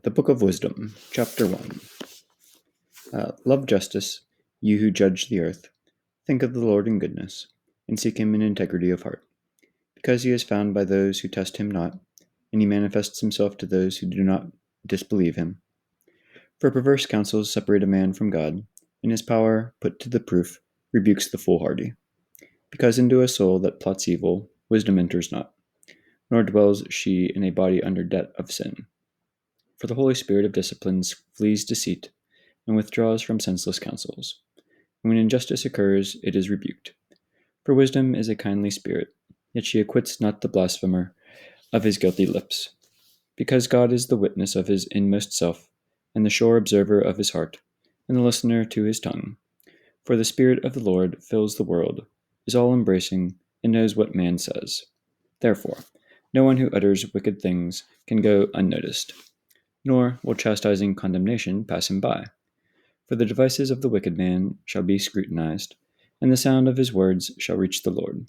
The Book of Wisdom, Chapter 1. Love justice, you who judge the earth. Think of the Lord in goodness, and seek him in integrity of heart. Because he is found by those who test him not, and he manifests himself to those who do not disbelieve him. For perverse counsels separate a man from God, and his power, put to the proof, rebukes the foolhardy. Because into a soul that plots evil, wisdom enters not, nor dwells she in a body under debt of sin. For the Holy Spirit of disciplines flees deceit, and withdraws from senseless counsels. And when injustice occurs, it is rebuked. For wisdom is a kindly spirit, yet she acquits not the blasphemer of his guilty lips. Because God is the witness of his inmost self, and the sure observer of his heart, and the listener to his tongue. For the Spirit of the Lord fills the world, is all-embracing, and knows what man says. Therefore, no one who utters wicked things can go unnoticed, nor will chastising condemnation pass him by. For the devices of the wicked man shall be scrutinized, and the sound of his words shall reach the Lord,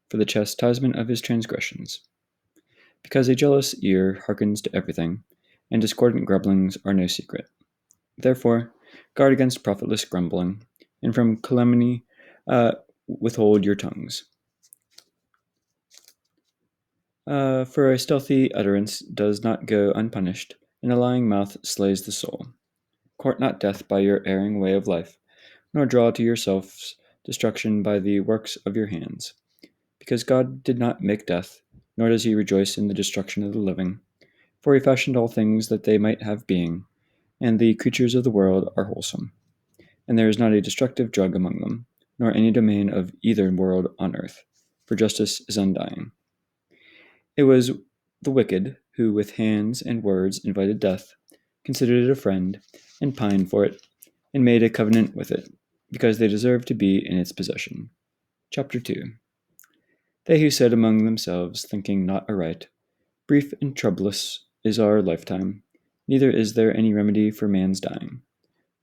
for the chastisement of his transgressions. Because a jealous ear hearkens to everything, and discordant grumblings are no secret. Therefore, guard against profitless grumbling, and from calumny withhold your tongues. For a stealthy utterance does not go unpunished, and a lying mouth slays the soul. Court not death by your erring way of life, nor draw to yourselves destruction by the works of your hands. Because God did not make death, nor does he rejoice in the destruction of the living. For he fashioned all things that they might have being, and the creatures of the world are wholesome. And there is not a destructive drug among them, nor any domain of either world on earth, for justice is undying. It was the wicked who with hands and words invited death, considered it a friend, and pined for it, and made a covenant with it, because they deserved to be in its possession. Chapter 2. They who said among themselves, thinking not aright, brief and troublous is our lifetime, neither is there any remedy for man's dying,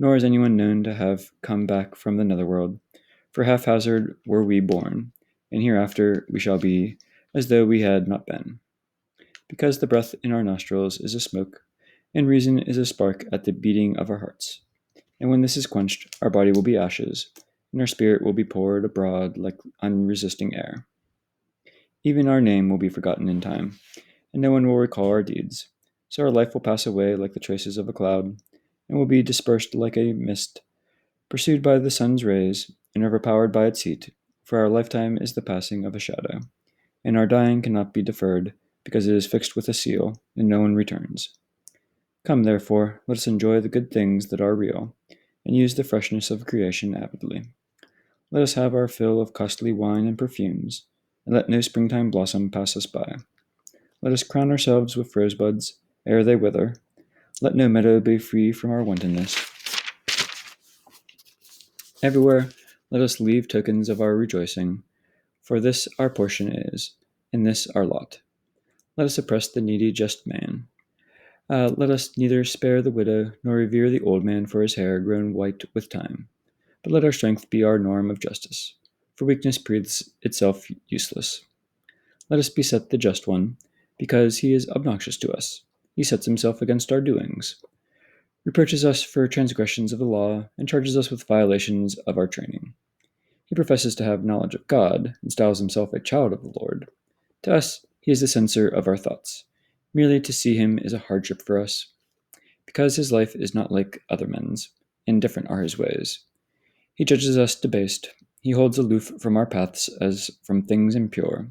nor is anyone known to have come back from the netherworld, for haphazard were we born, and hereafter we shall be as though we had not been. Because the breath in our nostrils is a smoke, and reason is a spark at the beating of our hearts. And when this is quenched, our body will be ashes, and our spirit will be poured abroad like unresisting air. Even our name will be forgotten in time, and no one will recall our deeds. So our life will pass away like the traces of a cloud, and will be dispersed like a mist, pursued by the sun's rays, and overpowered by its heat. For our lifetime is the passing of a shadow, and our dying cannot be deferred, because it is fixed with a seal, and no one returns. Come, therefore, let us enjoy the good things that are real, and use the freshness of creation avidly. Let us have our fill of costly wine and perfumes, and let no springtime blossom pass us by. Let us crown ourselves with rosebuds, ere they wither. Let no meadow be free from our wantonness. Everywhere let us leave tokens of our rejoicing, for this our portion is, and this our lot. Let us oppress the needy just man. Let us neither spare the widow, nor revere the old man for his hair grown white with time. But let our strength be our norm of justice, for weakness proves itself useless. Let us beset the just one, because he is obnoxious to us. He sets himself against our doings, reproaches us for transgressions of the law, and charges us with violations of our training. He professes to have knowledge of God, and styles himself a child of the Lord. To us, he is the censor of our thoughts. Merely to see him is a hardship for us, because his life is not like other men's, and different are his ways. He judges us debased. He holds aloof from our paths as from things impure.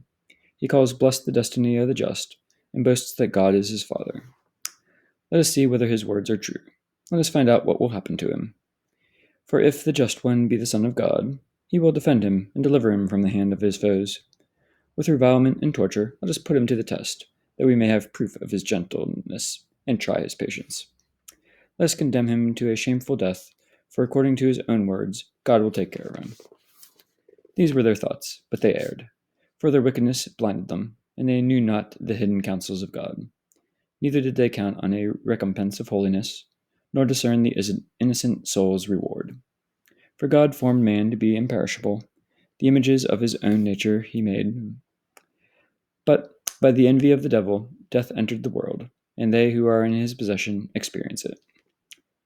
He calls blessed the destiny of the just, and boasts that God is his Father. Let us see whether his words are true. Let us find out what will happen to him. For if the just one be the Son of God, he will defend him and deliver him from the hand of his foes. With revilement and torture, let us put him to the test, that we may have proof of his gentleness and try his patience. Let us condemn him to a shameful death, for according to his own words, God will take care of him. These were their thoughts, but they erred, for their wickedness blinded them, and they knew not the hidden counsels of God. Neither did they count on a recompense of holiness, nor discern the innocent soul's reward. For God formed man to be imperishable, the images of his own nature he made. But by the envy of the devil, death entered the world, and they who are in his possession experience it.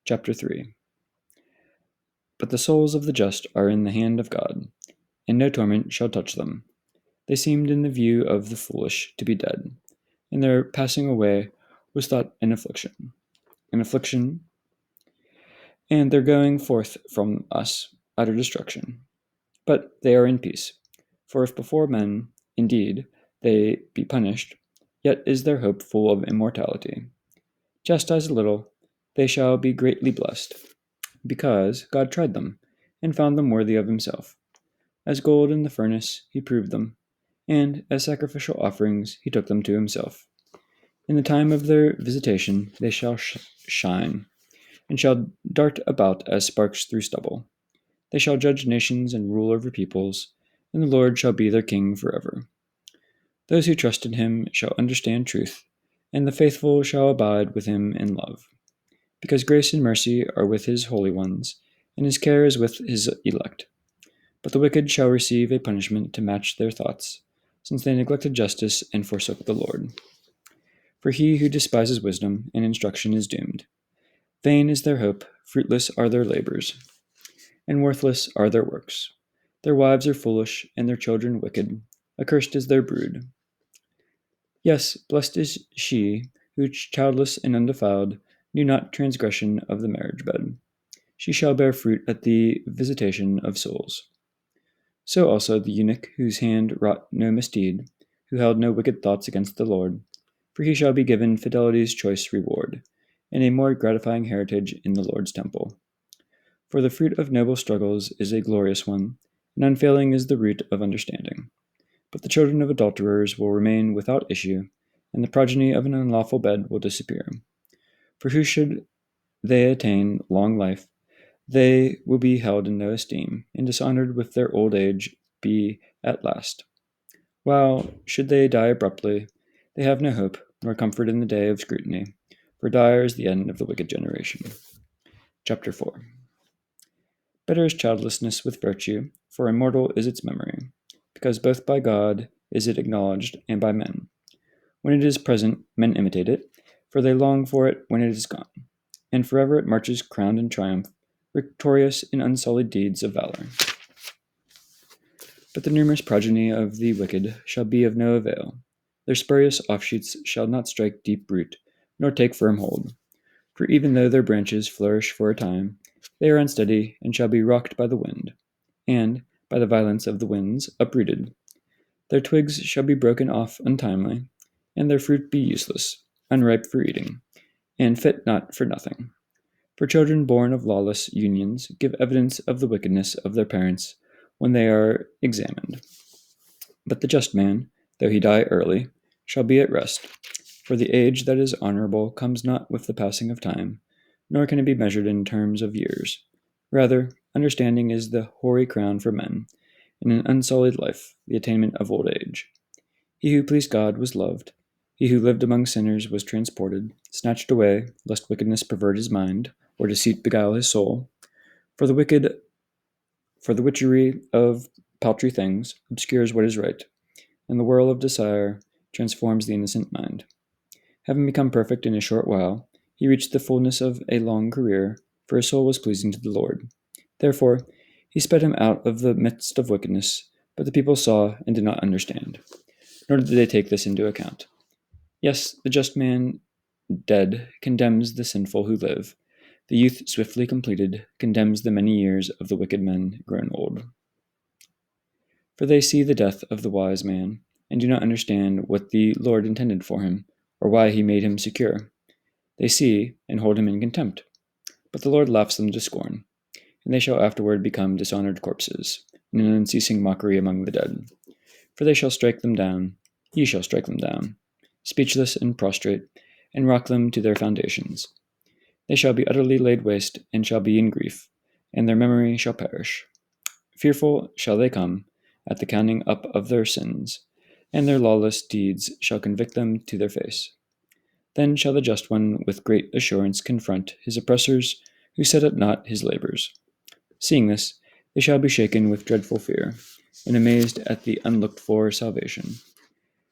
Chapter 3. But the souls of the just are in the hand of God, and no torment shall touch them. They seemed in the view of the foolish to be dead, and their passing away was thought an affliction, and their going forth from us utter destruction. But they are in peace. For if before men, indeed, they be punished, yet is their hope full of immortality. Chastised a little, they shall be greatly blessed, because God tried them, and found them worthy of himself. As gold in the furnace he proved them, and as sacrificial offerings he took them to himself. In the time of their visitation they shall shine, and shall dart about as sparks through stubble. They shall judge nations and rule over peoples, and the Lord shall be their king forever. Those who trust in him shall understand truth, and the faithful shall abide with him in love. Because grace and mercy are with his holy ones, and his care is with his elect. But the wicked shall receive a punishment to match their thoughts, since they neglected justice and forsook the Lord. For he who despises wisdom and instruction is doomed. Vain is their hope, fruitless are their labors, and worthless are their works. Their wives are foolish, and their children wicked. Accursed is their brood. Yes, blessed is she who, childless and undefiled, knew not transgression of the marriage bed. She shall bear fruit at the visitation of souls. So also the eunuch whose hand wrought no misdeed, who held no wicked thoughts against the Lord, for he shall be given fidelity's choice reward, and a more gratifying heritage in the Lord's temple. For the fruit of noble struggles is a glorious one, and unfailing is the root of understanding. But the children of adulterers will remain without issue, and the progeny of an unlawful bed will disappear. For who should they attain long life, they will be held in no esteem, and dishonored with their old age be at last. While, should they die abruptly, they have no hope, nor comfort in the day of scrutiny, for dire is the end of the wicked generation. Chapter 4. Better is childlessness with virtue, for immortal is its memory, because both by God is it acknowledged, and by men. When it is present, men imitate it, for they long for it when it is gone, and forever it marches crowned in triumph, victorious in unsullied deeds of valor. But the numerous progeny of the wicked shall be of no avail. Their spurious offshoots shall not strike deep root, nor take firm hold. For even though their branches flourish for a time, they are unsteady, and shall be rocked by the wind, and, by the violence of the winds, uprooted. Their twigs shall be broken off untimely, and their fruit be useless, unripe for eating, and fit not for nothing. For children born of lawless unions give evidence of the wickedness of their parents when they are examined. But the just man, though he die early, shall be at rest, for the age that is honorable comes not with the passing of time, nor can it be measured in terms of years. Rather, understanding is the hoary crown for men, and an unsullied life, the attainment of old age. He who pleased God was loved. He who lived among sinners was transported, snatched away, lest wickedness pervert his mind, or deceit beguile his soul. For the witchery of paltry things obscures what is right, and the whirl of desire transforms the innocent mind. Having become perfect in a short while, he reached the fullness of a long career, for his soul was pleasing to the Lord. Therefore, he sped him out of the midst of wickedness, but the people saw and did not understand, nor did they take this into account. Yes, the just man dead condemns the sinful who live. The youth swiftly completed condemns the many years of the wicked men grown old. For they see the death of the wise man, and do not understand what the Lord intended for him, or why he made him secure. They see, and hold him in contempt. But the Lord laughs them to scorn, and they shall afterward become dishonored corpses, in an unceasing mockery among the dead. For they shall strike them down, ye shall strike them down, speechless and prostrate, and rock them to their foundations. They shall be utterly laid waste, and shall be in grief, and their memory shall perish. Fearful shall they come at the counting up of their sins, and their lawless deeds shall convict them to their face. Then shall the just one with great assurance confront his oppressors who set at naught his labors. Seeing this, they shall be shaken with dreadful fear, and amazed at the unlooked-for salvation.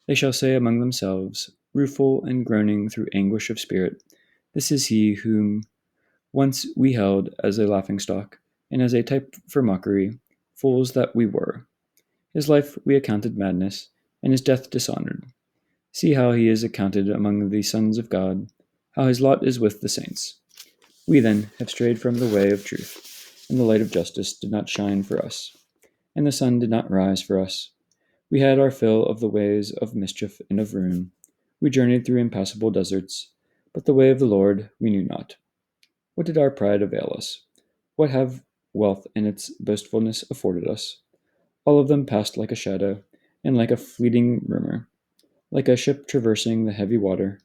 They shall say among themselves, rueful and groaning through anguish of spirit. This is he whom once we held as a laughingstock, and as a type for mockery, fools that we were. His life we accounted madness, and his death dishonored. See how he is accounted among the sons of God, how his lot is with the saints. We then have strayed from the way of truth, and the light of justice did not shine for us, and the sun did not rise for us. We had our fill of the ways of mischief and of ruin. We journeyed through impassable deserts, but the way of the Lord we knew not. What did our pride avail us? What have wealth and its boastfulness afforded us? All of them passed like a shadow, and like a fleeting rumor, like a ship traversing the heavy water,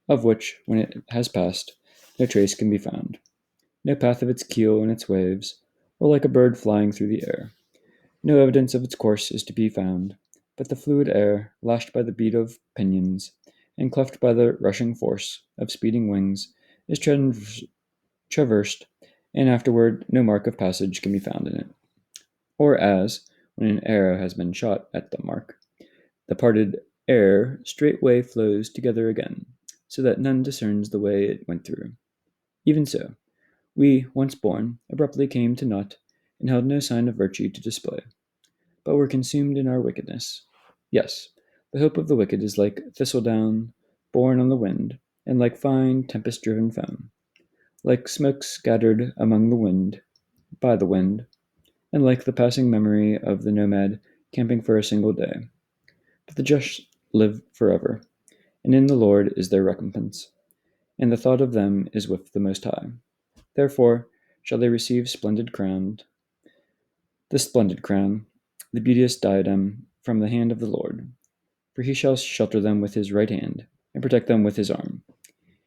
of which, when it has passed, no trace can be found, no path of its keel in its waves, or like a bird flying through the air. No evidence of its course is to be found, but the fluid air, lashed by the beat of pinions, and cleft by the rushing force of speeding wings, is traversed, and afterward no mark of passage can be found in it. Or as, when an arrow has been shot at the mark, the parted air straightway flows together again, so that none discerns the way it went through. Even so, we, once born, abruptly came to naught, and held no sign of virtue to display, but were consumed in our wickedness. Yes, the hope of the wicked is like thistledown borne on the wind, and like fine tempest-driven foam, like smoke scattered among the wind, by the wind, and like the passing memory of the nomad camping for a single day. But the just live forever, and in the Lord is their recompense, and the thought of them is with the Most High. Therefore shall they receive the splendid crown, the beauteous diadem from the hand of the Lord. For he shall shelter them with his right hand, and protect them with his arm.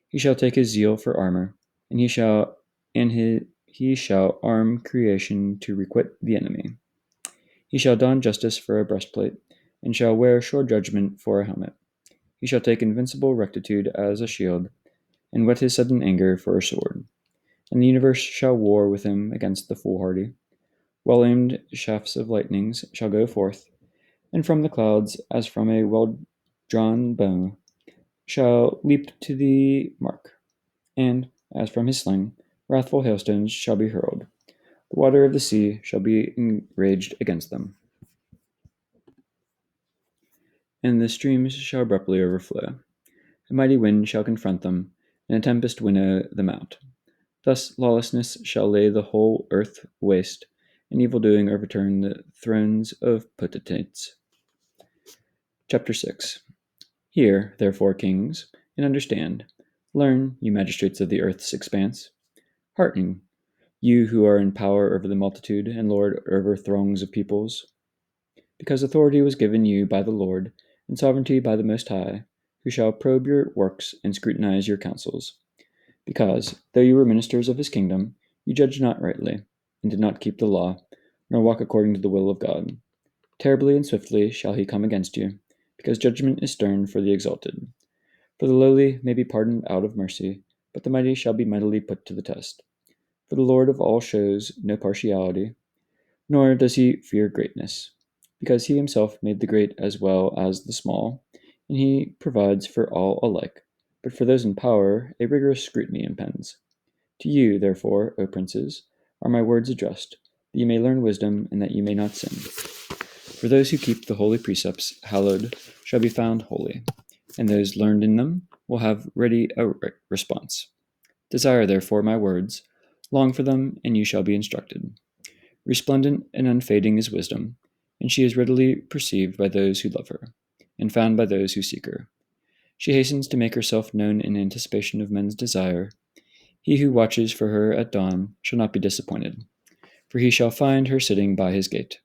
He shall take his zeal for armor, and he shall arm creation to requite the enemy. He shall don justice for a breastplate, and shall wear sure judgment for a helmet. He shall take invincible rectitude as a shield, and whet his sudden anger for a sword. And the universe shall war with him against the foolhardy. Well-aimed shafts of lightnings shall go forth, and from the clouds, as from a well-drawn bow, shall leap to the mark. And, as from his sling, wrathful hailstones shall be hurled. The water of the sea shall be enraged against them, and the streams shall abruptly overflow. A mighty wind shall confront them, and a tempest winnow them out. Thus lawlessness shall lay the whole earth waste, and evil-doing overturn the thrones of potentates. Chapter 6. Hear, therefore, kings, and understand. Learn, you magistrates of the earth's expanse. Hearken, you who are in power over the multitude and lord over throngs of peoples. Because authority was given you by the Lord, and sovereignty by the Most High, who shall probe your works and scrutinize your counsels. Because, though you were ministers of his kingdom, you judged not rightly, and did not keep the law, nor walk according to the will of God. Terribly and swiftly shall he come against you, because judgment is stern for the exalted. For the lowly may be pardoned out of mercy, but the mighty shall be mightily put to the test. For the Lord of all shows no partiality, nor does he fear greatness, because he himself made the great as well as the small, and he provides for all alike. But for those in power a rigorous scrutiny impends. To you, therefore, O princes, are my words addressed, that you may learn wisdom and that you may not sin. For those who keep the holy precepts hallowed shall be found holy, and those learned in them will have ready a response. Desire, therefore, my words, long for them, and you shall be instructed. Resplendent and unfading is wisdom, and she is readily perceived by those who love her, and found by those who seek her. She hastens to make herself known in anticipation of men's desire. He who watches for her at dawn shall not be disappointed, for he shall find her sitting by his gate.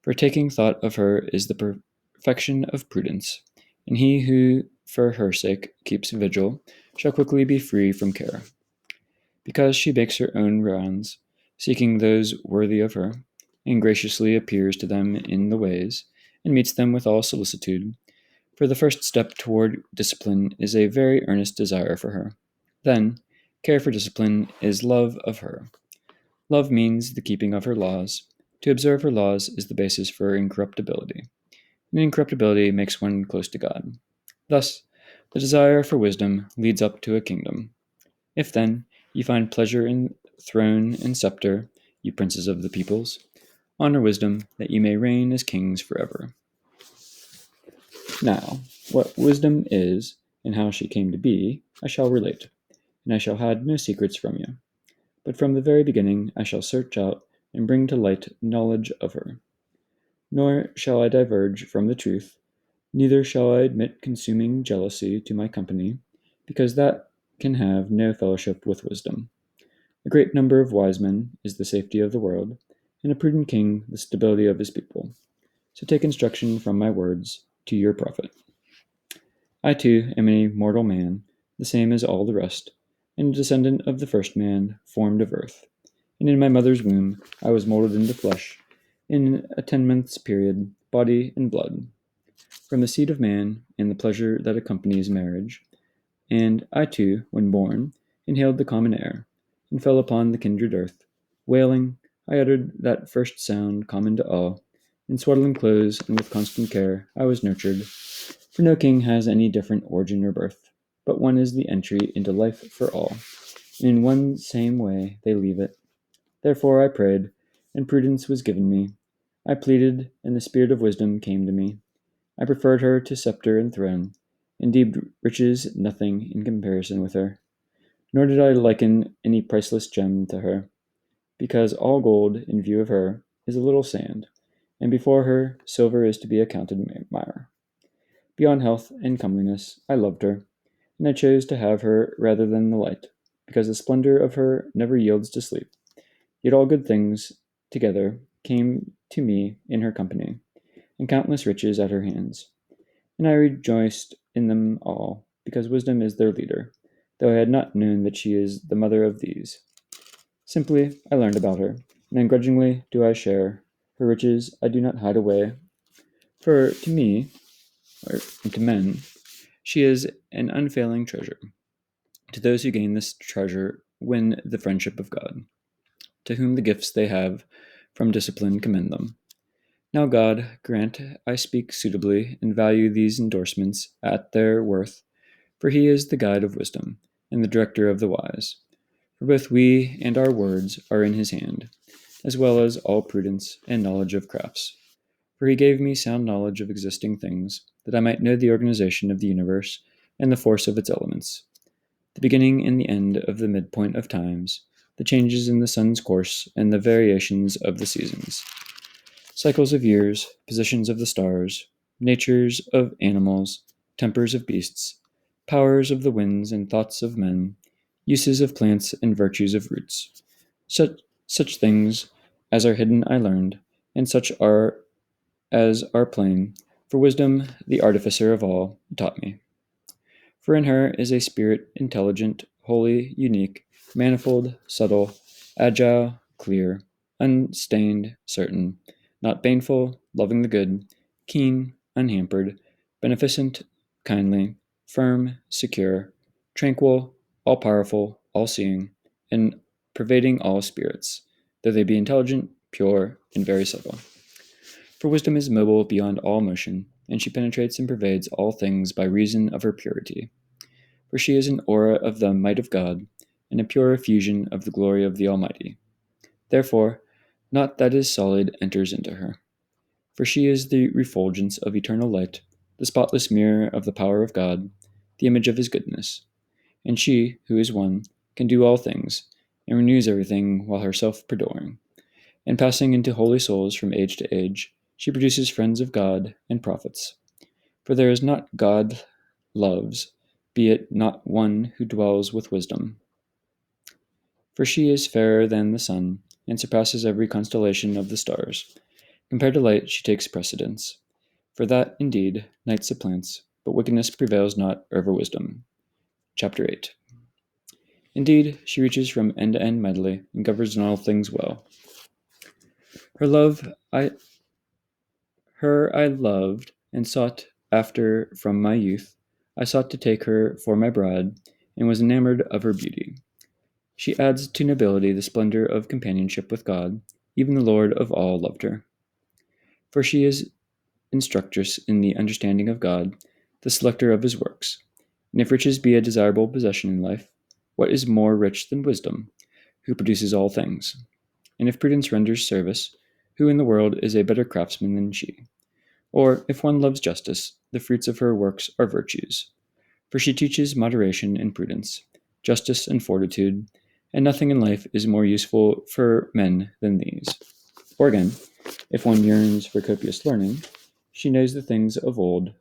For taking thought of her is the perfection of prudence, and he who for her sake keeps vigil shall quickly be free from care. Because she makes her own rounds, seeking those worthy of her, and graciously appears to them in the ways, and meets them with all solicitude. For the first step toward discipline is a very earnest desire for her. Then, care for discipline is love of her. Love means the keeping of her laws. To observe her laws is the basis for incorruptibility, and incorruptibility makes one close to God. Thus, The desire for wisdom leads up to a kingdom. If then you find pleasure in throne and scepter, you princes of the peoples, honor wisdom, that you may reign as kings forever. Now, what wisdom is, and how she came to be, I shall relate, and I shall hide no secrets from you. But from the very beginning I shall search out and bring to light knowledge of her. Nor shall I diverge from the truth, neither shall I admit consuming jealousy to my company, because that can have no fellowship with wisdom. A great number of wise men is the safety of the world, and a prudent king the stability of his people. So take instruction from my words to your profit. I too am a mortal man, the same as all the rest, and a descendant of the first man, formed of earth. And in my mother's womb I was molded into flesh, in a 10 months period, body and blood, from the seed of man and the pleasure that accompanies marriage. And I too, when born, inhaled the common air, and fell upon the kindred earth. Wailing, I uttered that first sound common to all. In swaddling clothes and with constant care I was nurtured, for no king has any different origin or birth, but one is the entry into life for all, and in one same way they leave it. Therefore I prayed, and prudence was given me. I pleaded, and the spirit of wisdom came to me. I preferred her to scepter and throne, and deemed riches nothing in comparison with her. Nor did I liken any priceless gem to her, because all gold, in view of her, is a little sand, and before her silver is to be accounted mire. Beyond health and comeliness, I loved her, and I chose to have her rather than the light, because the splendor of her never yields to sleep. Yet all good things together came to me in her company, and countless riches at her hands. And I rejoiced in them all, because wisdom is their leader, though I had not known that she is the mother of these. Simply, I learned about her, and ungrudgingly do I share her riches. I do not hide away, for to me, or to men, she is an unfailing treasure. To those who gain this treasure win the friendship of God, to whom the gifts they have from discipline commend them. Now God grant I speak suitably and value these endorsements at their worth, for he is the guide of wisdom and the director of the wise. For both we and our words are in his hand, as well as all prudence and knowledge of crafts. For he gave me sound knowledge of existing things, that I might know the organization of the universe and the force of its elements, the beginning and the end of the midpoint of times, the changes in the sun's course and the variations of the seasons, cycles of years, positions of the stars, natures of animals, tempers of beasts, powers of the winds and thoughts of men, uses of plants and virtues of roots. Such things as are hidden I learned, and such are as are plain, for wisdom, the artificer of all, taught me. For in her is a spirit intelligent, holy, unique, manifold, subtle, agile, clear, unstained, certain, not baneful, loving the good, keen, unhampered, beneficent, kindly, firm, secure, tranquil, all powerful, all seeing, and pervading all spirits, though they be intelligent, pure, and very subtle. For wisdom is mobile beyond all motion, and she penetrates and pervades all things by reason of her purity. For she is an aura of the might of God, and a pure effusion of the glory of the Almighty. Therefore, naught that is solid enters into her. For she is the refulgence of eternal light, the spotless mirror of the power of God, the image of his goodness. And she, who is one, can do all things, and renews everything while herself perduring. And passing into holy souls from age to age, she produces friends of God and prophets. For there is not God loves, be it not one who dwells with wisdom. For she is fairer than the sun, and surpasses every constellation of the stars. Compared to light, she takes precedence. For that, indeed, night supplants, but wickedness prevails not over wisdom. Chapter 8. Indeed, she reaches from end to end mightily, and governs in all things well. Her love I Her I loved and sought after from my youth. I sought to take her for my bride, and was enamored of her beauty. She adds to nobility the splendor of companionship with God. Even the Lord of all loved her. For she is instructress in the understanding of God, the selector of his works, And if riches be a desirable possession in life, what is more rich than wisdom, who produces all things? And if prudence renders service, who in the world is a better craftsman than she? Or if one loves justice, the fruits of her works are virtues. For she teaches moderation and prudence, justice and fortitude, and nothing in life is more useful for men than these. Or again, if one yearns for copious learning, she knows the things of old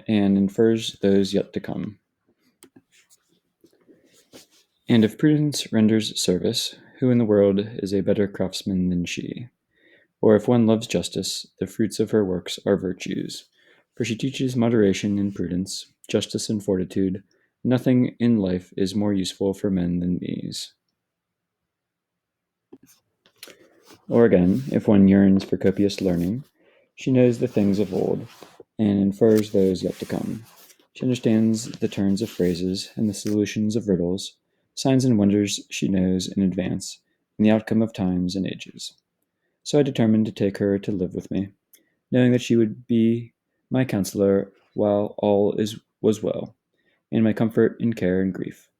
and infers those yet to come. And if prudence renders service, who in the world is a better craftsman than she? Or if one loves justice, the fruits of her works are virtues. For she teaches moderation and prudence, justice and fortitude. Nothing in life is more useful for men than these. Or again, if one yearns for copious learning, she knows the things of old, and infers those yet to come. She understands the turns of phrases and the solutions of riddles, signs and wonders she knows in advance, and the outcome of times and ages. So I determined to take her to live with me, knowing that she would be my counselor while was well, and my comfort in care and grief.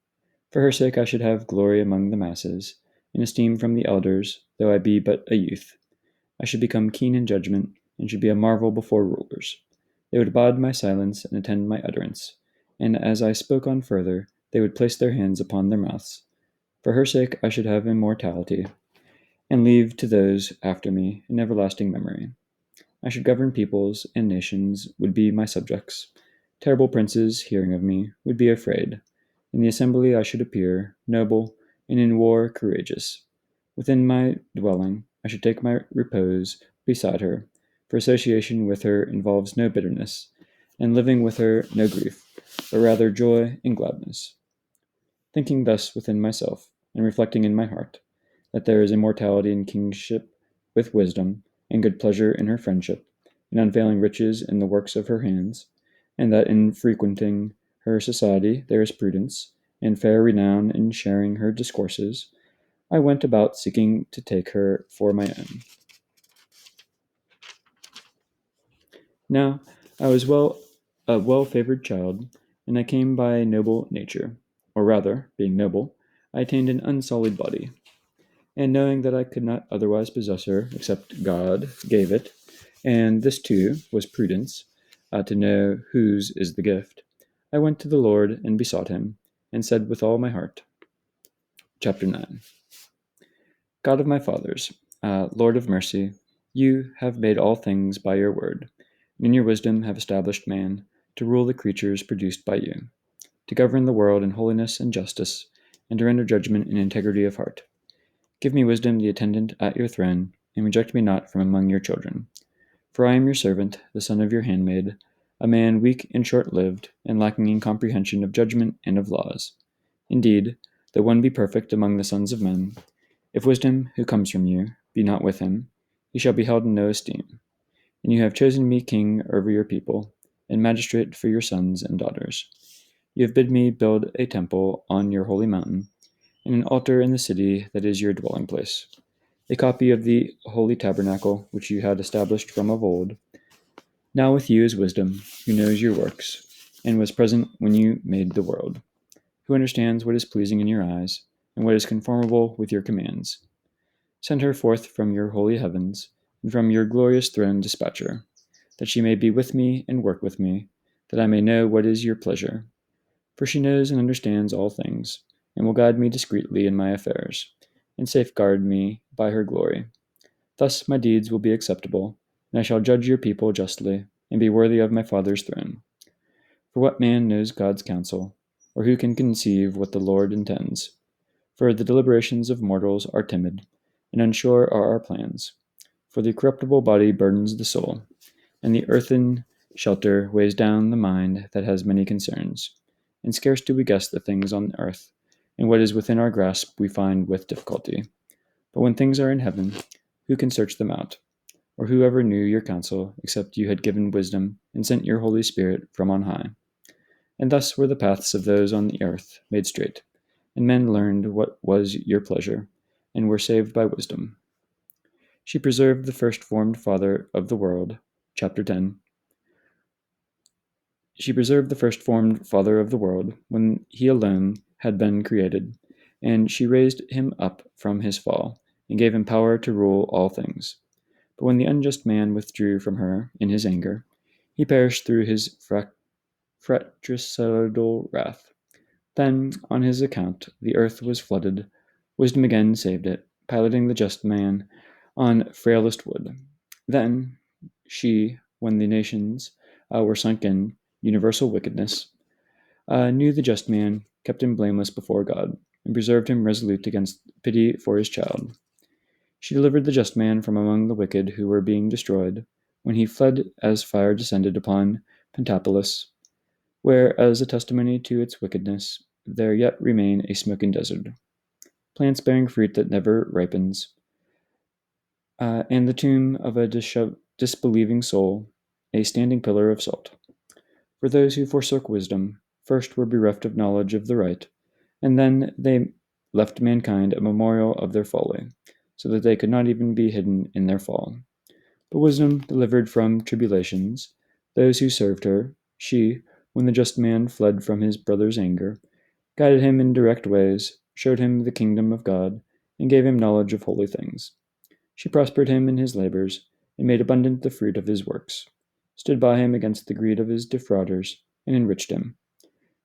For her sake I should have glory among the masses, and esteem from the elders, though I be but a youth. I should become keen in judgment, and should be a marvel before rulers. They would abide my silence and attend my utterance, and as I spoke on further, they would place their hands upon their mouths. For her sake I should have immortality, and leave to those after me an everlasting memory. I should govern peoples, and nations would be my subjects. Terrible princes, hearing of me, would be afraid. In the assembly I should appear noble, and in war courageous. Within my dwelling I should take my repose beside her, for association with her involves no bitterness, and living with her no grief, but rather joy and gladness. Thinking thus within myself, and reflecting in my heart, that there is immortality in kingship with wisdom, and good pleasure in her friendship, and unfailing riches in the works of her hands, and that in frequenting her society there is prudence, and fair renown in sharing her discourses, I went about seeking to take her for my own. Now I was a well-favored child, and I came by a noble nature, or rather, being noble, I attained an unsullied body. And knowing that I could not otherwise possess her except God gave it, and this too was prudence, to know whose is the gift, I went to the Lord and besought him, and said with all my heart. Chapter 9. God of my fathers, Lord of mercy, you have made all things by your word, and in your wisdom have established man to rule the creatures produced by you, to govern the world in holiness and justice, and to render judgment in integrity of heart. Give me wisdom, the attendant at your throne, and reject me not from among your children. For I am your servant, the son of your handmaid, a man weak and short-lived, and lacking in comprehension of judgment and of laws. Indeed, though one be perfect among the sons of men, if wisdom, who comes from you, be not with him, he shall be held in no esteem. And you have chosen me king over your people, and magistrate for your sons and daughters. You have bid me build a temple on your holy mountain, and an altar in the city that is your dwelling place, a copy of the holy tabernacle which you had established from of old. Now with you is wisdom, who knows your works, and was present when you made the world, who understands what is pleasing in your eyes, and what is conformable with your commands. Send her forth from your holy heavens, and from your glorious throne dispatch her, that she may be with me and work with me, that I may know what is your pleasure. For she knows and understands all things, and will guide me discreetly in my affairs, and safeguard me by her glory. Thus my deeds will be acceptable, and I shall judge your people justly, and be worthy of my Father's throne. For what man knows God's counsel, or who can conceive what the Lord intends? For the deliberations of mortals are timid, and unsure are our plans. For the corruptible body burdens the soul, and the earthen shelter weighs down the mind that has many concerns. And scarce do we guess the things on earth, and what is within our grasp we find with difficulty. But when things are in heaven, who can search them out? Or who ever knew your counsel, except you had given wisdom, and sent your Holy Spirit from on high? And thus were the paths of those on the earth made straight, and men learned what was your pleasure, and were saved by wisdom. She preserved the first formed Father of the world, chapter 10, She preserved the first formed Father of the world when he alone had been created, and she raised him up from his fall, and gave him power to rule all things. But when the unjust man withdrew from her in his anger, he perished through his fratricidal wrath. Then, on his account, the earth was flooded. Wisdom again saved it, piloting the just man on frailest wood. Then she, when the nations were sunk in universal wickedness, knew the just man, kept him blameless before God, and preserved him resolute against pity for his child. She delivered the just man from among the wicked who were being destroyed, when he fled as fire descended upon Pentapolis, where, as a testimony to its wickedness, there yet remain a smoking desert, plants bearing fruit that never ripens, and the tomb of a disbelieving soul, a standing pillar of salt. For those who forsook wisdom, first were bereft of knowledge of the right, and then they left mankind a memorial of their folly, so that they could not even be hidden in their fall. But wisdom delivered from tribulations those who served her. She, when the just man fled from his brother's anger, guided him in direct ways, showed him the kingdom of God, and gave him knowledge of holy things. She prospered him in his labors, and made abundant the fruit of his works, stood by him against the greed of his defrauders, and enriched him.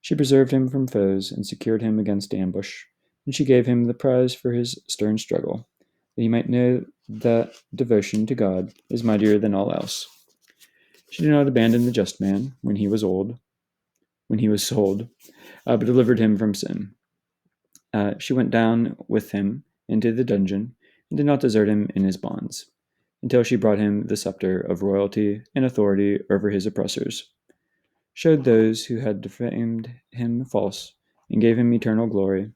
She preserved him from foes, and secured him against ambush, and she gave him the prize for his stern struggle, that he might know that devotion to God is mightier than all else. She did not abandon the just man when he was sold, but delivered him from sin. She went down with him into the dungeon, and did not desert him in his bonds, until she brought him the scepter of royalty and authority over his oppressors, showed those who had defamed him false, and gave him eternal glory.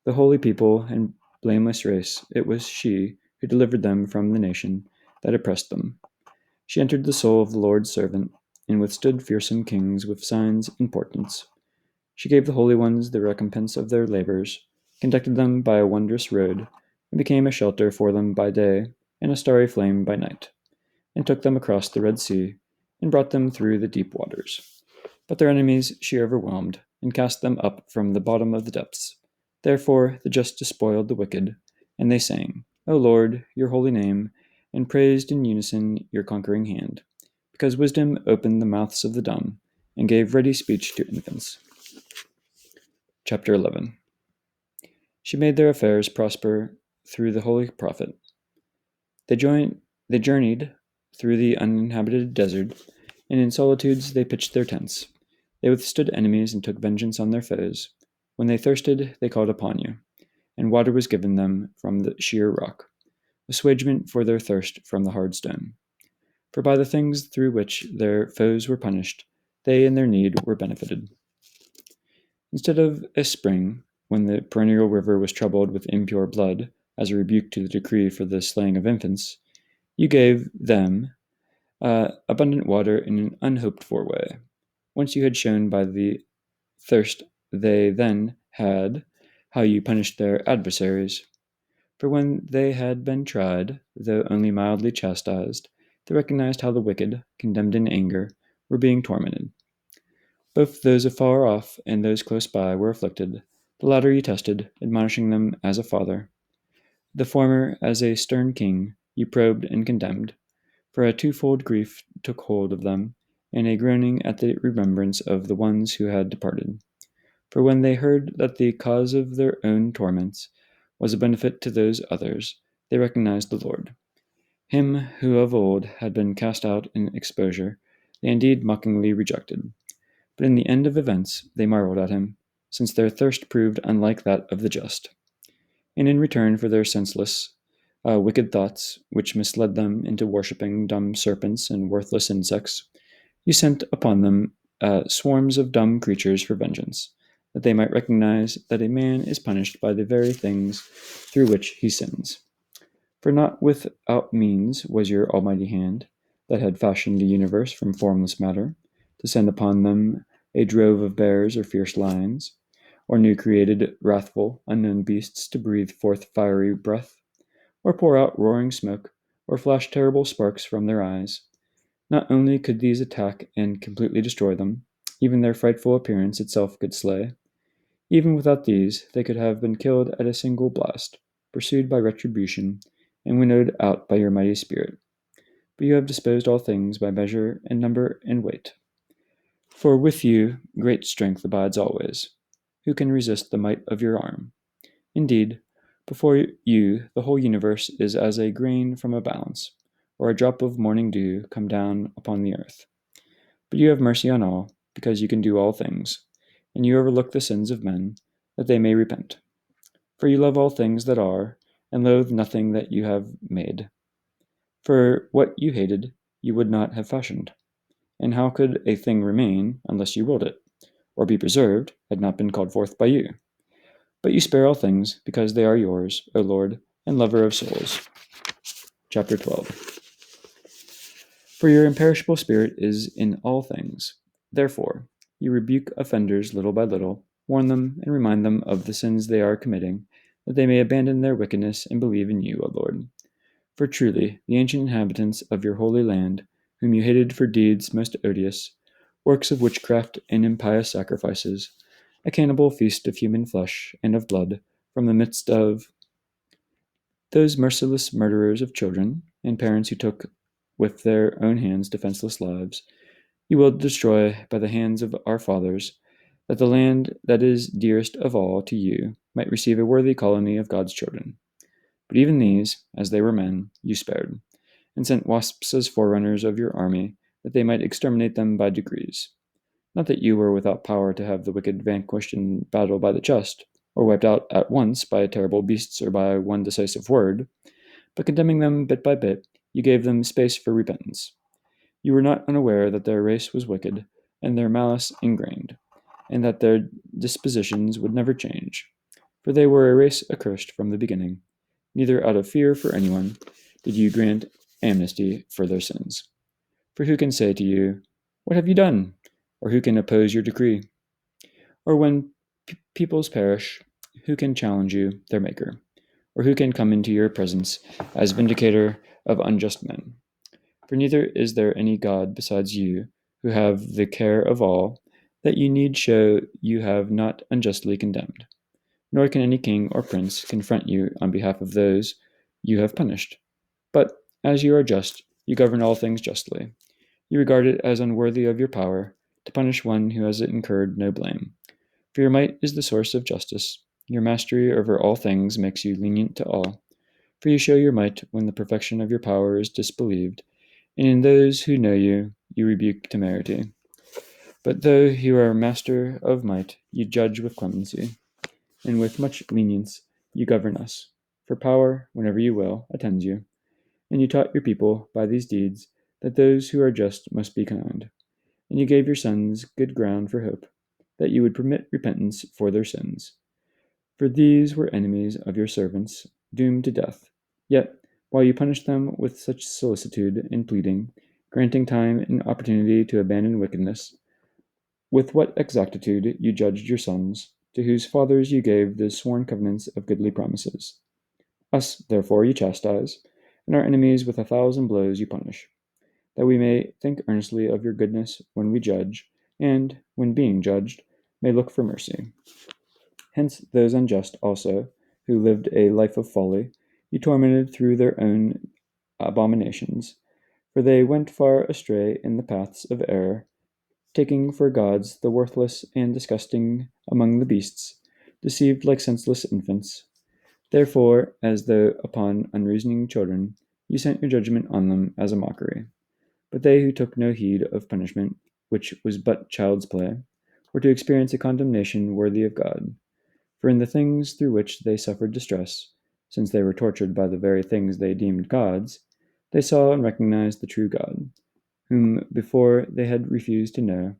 The holy people and blameless race, it was she who delivered them from the nation that oppressed them. She entered the soul of the Lord's servant, and withstood fearsome kings with signs and portents. She gave the holy ones the recompense of their labors, conducted them by a wondrous road, and became a shelter for them by day and a starry flame by night, and took them across the Red Sea, and brought them through the deep waters. But their enemies she overwhelmed, and cast them up from the bottom of the depths. Therefore the just despoiled the wicked, and they sang, O Lord, your holy name, and praised in unison your conquering hand, because wisdom opened the mouths of the dumb, and gave ready speech to infants. Chapter 11. She made their affairs prosper through the holy prophet. They journeyed through the uninhabited desert, and in solitudes they pitched their tents. They withstood enemies and took vengeance on their foes. When they thirsted, they called upon you, and water was given them from the sheer rock, assuagement for their thirst from the hard stone. For by the things through which their foes were punished, they in their need were benefited. Instead of a spring, when the perennial river was troubled with impure blood, as a rebuke to the decree for the slaying of infants, you gave them abundant water in an unhoped for way. Once you had shown by the thirst they then had how you punished their adversaries. For when they had been tried, though only mildly chastised, they recognized how the wicked, condemned in anger, were being tormented. Both those afar off and those close by were afflicted. The latter you tested, admonishing them as a father. The former, as a stern king, you probed and condemned. For a twofold grief took hold of them, and a groaning at the remembrance of the ones who had departed. For when they heard that the cause of their own torments was a benefit to those others, they recognized the Lord. Him who of old had been cast out in exposure, they indeed mockingly rejected. But in the end of events they marveled at him, since their thirst proved unlike that of the just. And in return for their senseless, wicked thoughts, which misled them into worshipping dumb serpents and worthless insects, you sent upon them swarms of dumb creatures for vengeance, that they might recognize that a man is punished by the very things through which he sins. For not without means was your almighty hand, that had fashioned the universe from formless matter, to send upon them a drove of bears or fierce lions, or new created, wrathful, unknown beasts to breathe forth fiery breath, or pour out roaring smoke, or flash terrible sparks from their eyes. Not only could these attack and completely destroy them, Even their frightful appearance itself could slay. Even without these, they could have been killed at a single blast, pursued by retribution, and winnowed out by your mighty spirit. But you have disposed all things by measure and number and weight. For with you great strength abides always. Who can resist the might of your arm? Indeed, before you the whole universe is as a grain from a balance, or a drop of morning dew come down upon the earth. But you have mercy on all, because you can do all things, and you overlook the sins of men, that they may repent. For you love all things that are, and loathe nothing that you have made. For what you hated, you would not have fashioned. And how could a thing remain unless you willed it, or be preserved, had not been called forth by you? But you spare all things, because they are yours, O Lord, and lover of souls. Chapter 12. For your imperishable spirit is in all things. Therefore, you rebuke offenders little by little, warn them, and remind them of the sins they are committing, that they may abandon their wickedness and believe in you, O Lord. For truly, the ancient inhabitants of your holy land, whom you hated for deeds most odious, works of witchcraft and impious sacrifices, a cannibal feast of human flesh and of blood, from the midst of those merciless murderers of children, and parents who took with their own hands defenseless lives, you will destroy by the hands of our fathers, that the land that is dearest of all to you might receive a worthy colony of God's children. But even these, as they were men, you spared, and sent wasps as forerunners of your army, that they might exterminate them by degrees. Not that you were without power to have the wicked vanquished in battle by the just, or wiped out at once by terrible beasts or by one decisive word, but condemning them bit by bit, you gave them space for repentance. You were not unaware that their race was wicked, and their malice ingrained, and that their dispositions would never change, for they were a race accursed from the beginning. Neither out of fear for anyone did you grant amnesty for their sins. For who can say to you, "What have you done?" Or who can oppose your decree? Or when peoples perish, who can challenge you, their maker? Or who can come into your presence as vindicator of unjust men? For neither is there any God besides you, who have the care of all, that you need show you have not unjustly condemned. Nor can any king or prince confront you on behalf of those you have punished. But, as you are just, you govern all things justly. You regard it as unworthy of your power to punish one who has incurred no blame. For your might is the source of justice. Your mastery over all things makes you lenient to all. For you show your might when the perfection of your power is disbelieved, and in those who know you, you rebuke temerity. But though you are master of might, you judge with clemency, and with much lenience you govern us. For power, whenever you will, attends you, and you taught your people by these deeds that those who are just must be kind. And you gave your sons good ground for hope, that you would permit repentance for their sins. For these were enemies of your servants, doomed to death. Yet, while you punished them with such solicitude and pleading, granting time and opportunity to abandon wickedness, with what exactitude you judged your sons, to whose fathers you gave the sworn covenants of goodly promises. Us, therefore, you chastise, and our enemies with 1,000 blows you punish, that we may think earnestly of your goodness when we judge, and, when being judged, may look for mercy. Hence those unjust also, who lived a life of folly, you tormented through their own abominations, for they went far astray in the paths of error, taking for gods the worthless and disgusting among the beasts, deceived like senseless infants. Therefore, as though upon unreasoning children, you sent your judgment on them as a mockery. But they who took no heed of punishment, which was but child's play, were to experience a condemnation worthy of God. For in the things through which they suffered distress, since they were tortured by the very things they deemed gods, they saw and recognized the true God, whom before they had refused to know.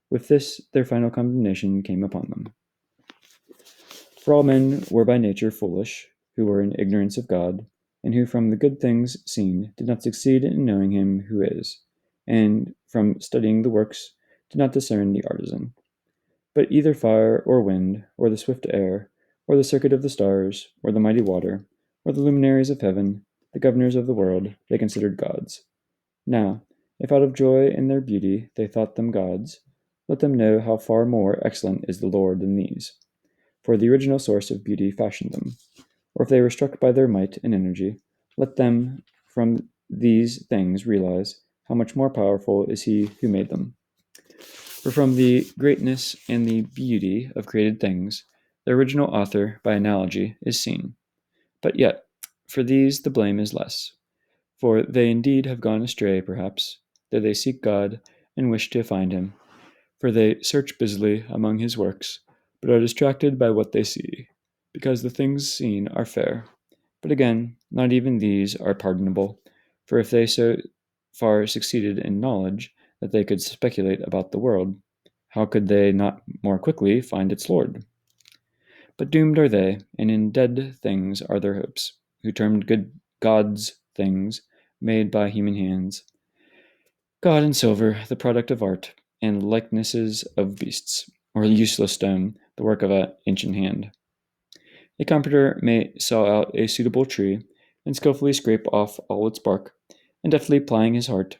With this, their final condemnation came upon them. For all men were by nature foolish, who were in ignorance of God, and who from the good things seen did not succeed in knowing him who is, and from studying the works did not discern the artisan. But either fire or wind, or the swift air, or the circuit of the stars, or the mighty water, or the luminaries of heaven, the governors of the world, they considered gods. Now, if out of joy in their beauty they thought them gods, let them know how far more excellent is the Lord than these. For the original source of beauty fashioned them. Or if they were struck by their might and energy, let them from these things realize how much more powerful is he who made them. For from the greatness and the beauty of created things, the original author, by analogy, is seen. But yet, for these the blame is less. For they indeed have gone astray, perhaps, though they seek God and wish to find him. For they search busily among his works, but are distracted by what they see, because the things seen are fair. But again, not even these are pardonable, for if they so far succeeded in knowledge that they could speculate about the world, how could they not more quickly find its Lord? But doomed are they, and in dead things are their hopes, who termed good God's things made by human hands, God and silver, the product of art, and likenesses of beasts, or useless stone, the work of an ancient hand. A carpenter may saw out a suitable tree, and skillfully scrape off all its bark, and deftly plying his heart,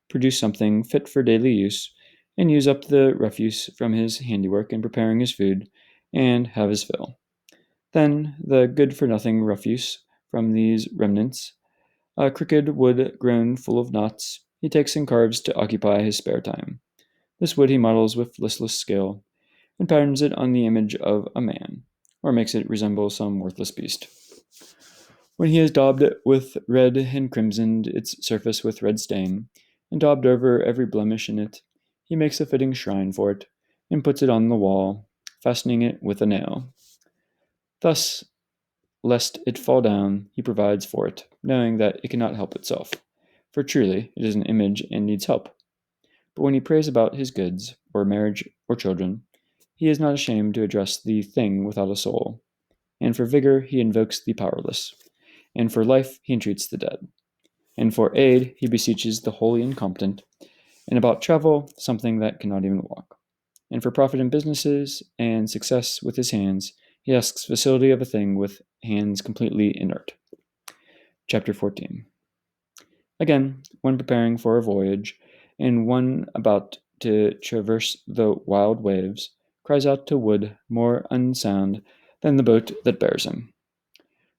produce something fit for daily use, and use up the refuse from his handiwork in preparing his food, and have his fill. Then the good-for-nothing refuse from these remnants, a crooked wood grown full of knots, he takes and carves to occupy his spare time. This wood he models with listless skill, and patterns it on the image of a man, or makes it resemble some worthless beast. When he has daubed it with red and crimsoned its surface with red stain, and daubed over every blemish in it, he makes a fitting shrine for it, and puts it on the wall, fastening it with a nail. Thus, lest it fall down, he provides for it, knowing that it cannot help itself, for truly it is an image and needs help. But when he prays about his goods, or marriage, or children, he is not ashamed to address the thing without a soul. And for vigor he invokes the powerless, and for life he entreats the dead, and for aid he beseeches the wholly incompetent, and about travel something that cannot even walk. And for profit in businesses and success with his hands, he asks facility of a thing with hands completely inert. Chapter 14. Again, when preparing for a voyage, and one about to traverse the wild waves, cries out to wood more unsound than the boat that bears him.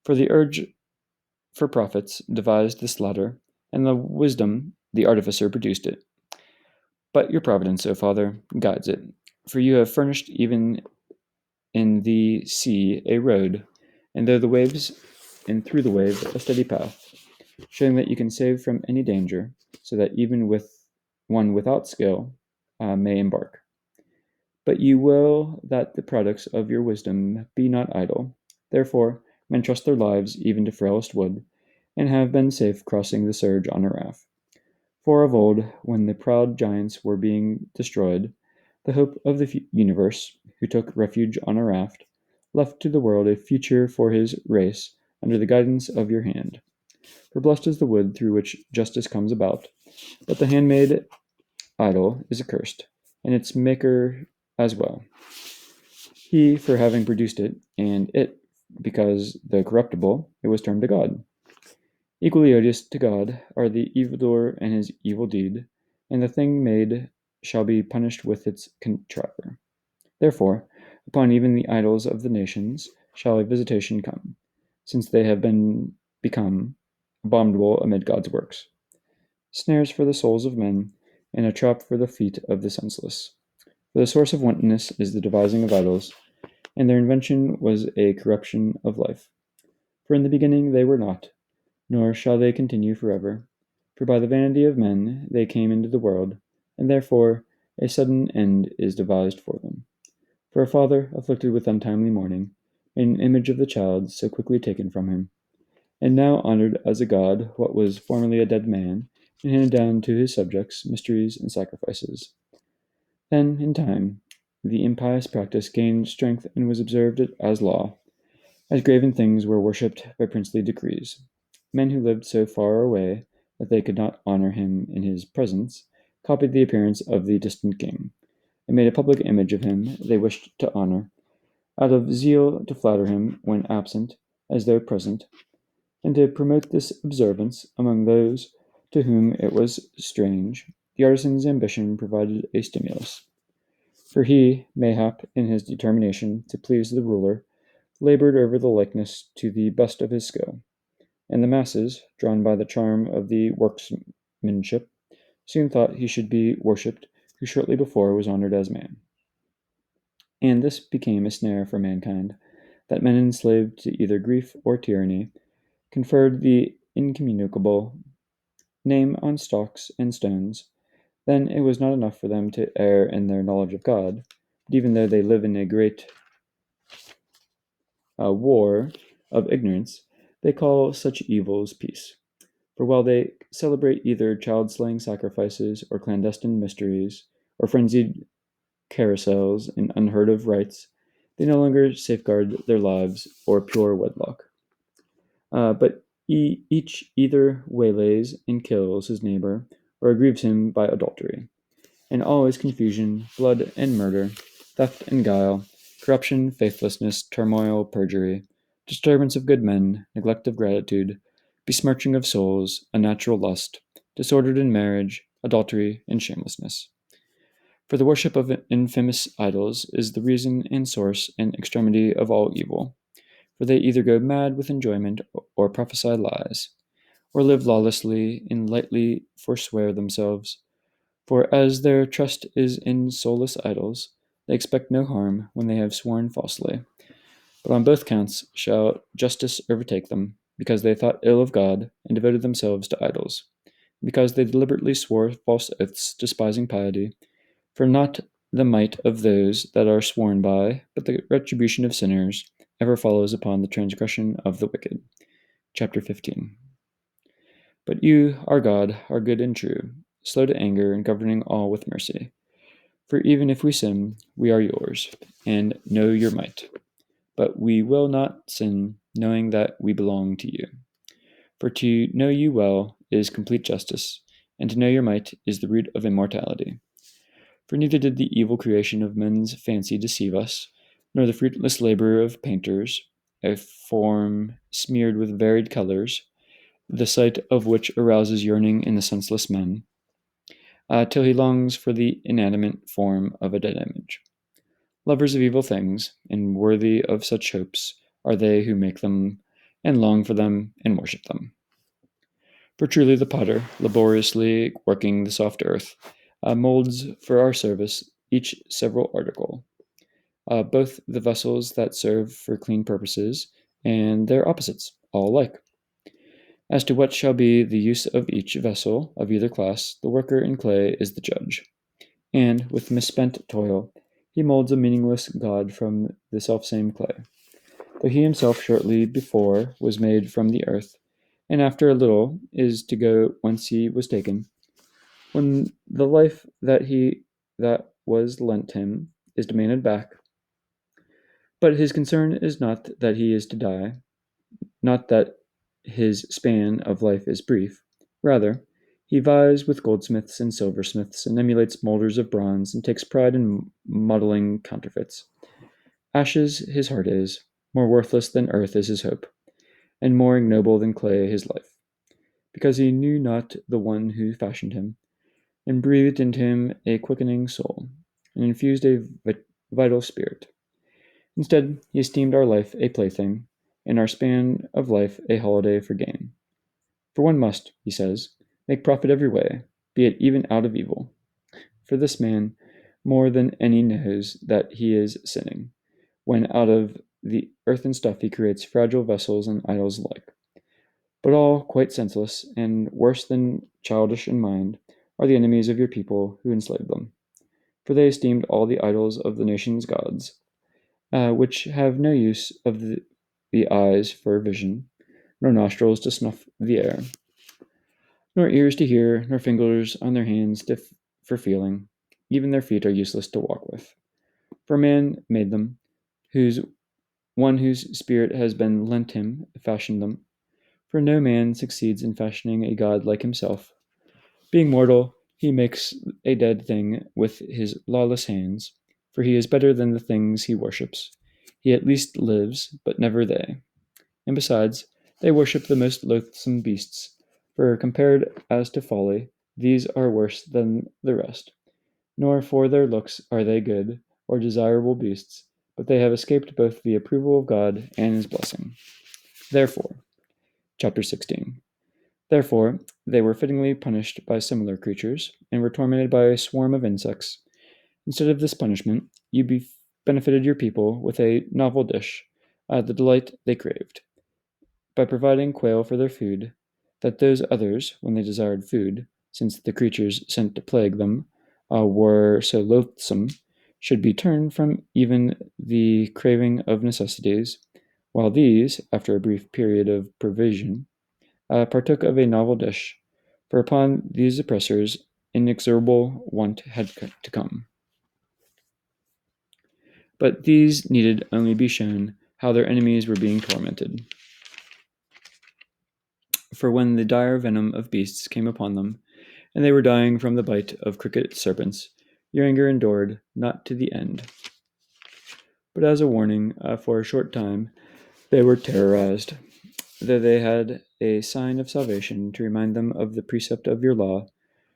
For the urge for profits devised this ladder, and the wisdom the artificer produced it. But your providence, O Father, guides it, for you have furnished even in the sea a road, and through the waves a steady path, showing that you can save from any danger, so that even with one without skill may embark. But you will that the products of your wisdom be not idle. Therefore, men trust their lives even to frailest wood, and have been safe crossing the surge on a raft. For of old, when the proud giants were being destroyed, the hope of the universe, who took refuge on a raft, left to the world a future for his race under the guidance of your hand. For blessed is the wood through which justice comes about, but the handmaid idol is accursed, and its maker as well. He for having produced it, and it because the corruptible, it was turned to God. Equally odious to God are the evildoer and his evil deed, and the thing made shall be punished with its contriver. Therefore, upon even the idols of the nations shall a visitation come, since they have become abominable amid God's works, snares for the souls of men, and a trap for the feet of the senseless. For the source of wantonness is the devising of idols, and their invention was a corruption of life. For in the beginning they were not, nor shall they continue forever. For by the vanity of men they came into the world, and therefore a sudden end is devised for them. For a father afflicted with untimely mourning, an image of the child so quickly taken from him, and now honored as a god what was formerly a dead man, and handed down to his subjects mysteries and sacrifices. Then, in time, the impious practice gained strength and was observed as law, as graven things were worshipped by princely decrees. Men who lived so far away that they could not honor him in his presence copied the appearance of the distant king, and made a public image of him they wished to honor, out of zeal to flatter him when absent, as though present, and to promote this observance among those to whom it was strange. the artisan's ambition provided a stimulus, for he, mayhap in his determination to please the ruler, labored over the likeness to the best of his skill, and the masses, drawn by the charm of the workmanship, soon thought he should be worshipped who shortly before was honored as man. And this became a snare for mankind, that men enslaved to either grief or tyranny conferred the incommunicable name on stocks and stones. Then it was not enough for them to err in their knowledge of God, but even though they live in a great war of ignorance, they call such evils peace. For while they celebrate either child-slaying sacrifices or clandestine mysteries, or frenzied carousels and unheard-of rites, they no longer safeguard their lives or pure wedlock. But each either waylays and kills his neighbor, or aggrieves him by adultery. And all is confusion, blood and murder, theft and guile, corruption, faithlessness, turmoil, perjury, disturbance of good men, neglect of gratitude, besmirching of souls, unnatural lust, disordered in marriage, adultery, and shamelessness. For the worship of infamous idols is the reason and source and extremity of all evil. For they either go mad with enjoyment, or prophesy lies, or live lawlessly and lightly forswear themselves. For as their trust is in soulless idols, they expect no harm when they have sworn falsely. But on both counts shall justice overtake them, because they thought ill of God and devoted themselves to idols, because they deliberately swore false oaths, despising piety. For not the might of those that are sworn by, but the retribution of sinners, ever follows upon the transgression of the wicked. Chapter 15. But you, our God, are good and true, slow to anger, and governing all with mercy. For even if we sin, we are yours, and know your might. But we will not sin, knowing that we belong to you. For to know you well is complete justice, and to know your might is the root of immortality. For neither did the evil creation of men's fancy deceive us, nor the fruitless labor of painters, a form smeared with varied colors, the sight of which arouses yearning in the senseless man, till he longs for the inanimate form of a dead image. Lovers of evil things, and worthy of such hopes, are they who make them, and long for them, and worship them. For truly the potter, laboriously working the soft earth, molds for our service each several article, both the vessels that serve for clean purposes, and their opposites, all alike. As to what shall be the use of each vessel of either class, the worker in clay is the judge, and, with misspent toil, he molds a meaningless god from the selfsame clay, though he himself shortly before was made from the earth, and after a little is to go whence he was taken. When the life that was lent him is demanded back, but his concern is not that he is to die, not that his span of life is brief. Rather, he vies with goldsmiths and silversmiths, and emulates molders of bronze, and takes pride in modeling counterfeits. Ashes his heart is, more worthless than earth is his hope, and more ignoble than clay his life, because he knew not the one who fashioned him, and breathed into him a quickening soul, and infused a vital spirit. Instead, he esteemed our life a plaything, and our span of life a holiday for gain. For one must, he says, make profit every way, be it even out of evil. For this man, more than any, knows that he is sinning, when out of the earthen stuff he creates fragile vessels and idols alike. But all, quite senseless, and worse than childish in mind, are the enemies of your people who enslave them. For they esteemed all the idols of the nations gods, which have no use of the eyes for vision, nor nostrils to snuff the air, nor ears to hear, nor fingers on their hands for feeling. Even their feet are useless to walk with. For man made them, whose spirit has been lent him, fashioned them. For no man succeeds in fashioning a god like himself. Being mortal, he makes a dead thing with his lawless hands, for he is better than the things he worships. He at least lives, but never they. And besides, they worship the most loathsome beasts, for compared as to folly, these are worse than the rest, nor for their looks are they good or desirable beasts, but they have escaped both the approval of God and his blessing. Therefore, chapter 16. Therefore, they were fittingly punished by similar creatures, and were tormented by a swarm of insects. Instead of this punishment, you benefited your people with a novel dish, the delight they craved, by providing quail for their food, that those others, when they desired food, since the creatures sent to plague them were so loathsome, should be turned from even the craving of necessities, while these, after a brief period of provision, partook of a novel dish, for upon these oppressors inexorable want had to come. But these needed only be shown how their enemies were being tormented. For when the dire venom of beasts came upon them, and they were dying from the bite of cricket serpents, your anger endured not to the end. But as a warning, for a short time, they were terrorized, though they had a sign of salvation to remind them of the precept of your law,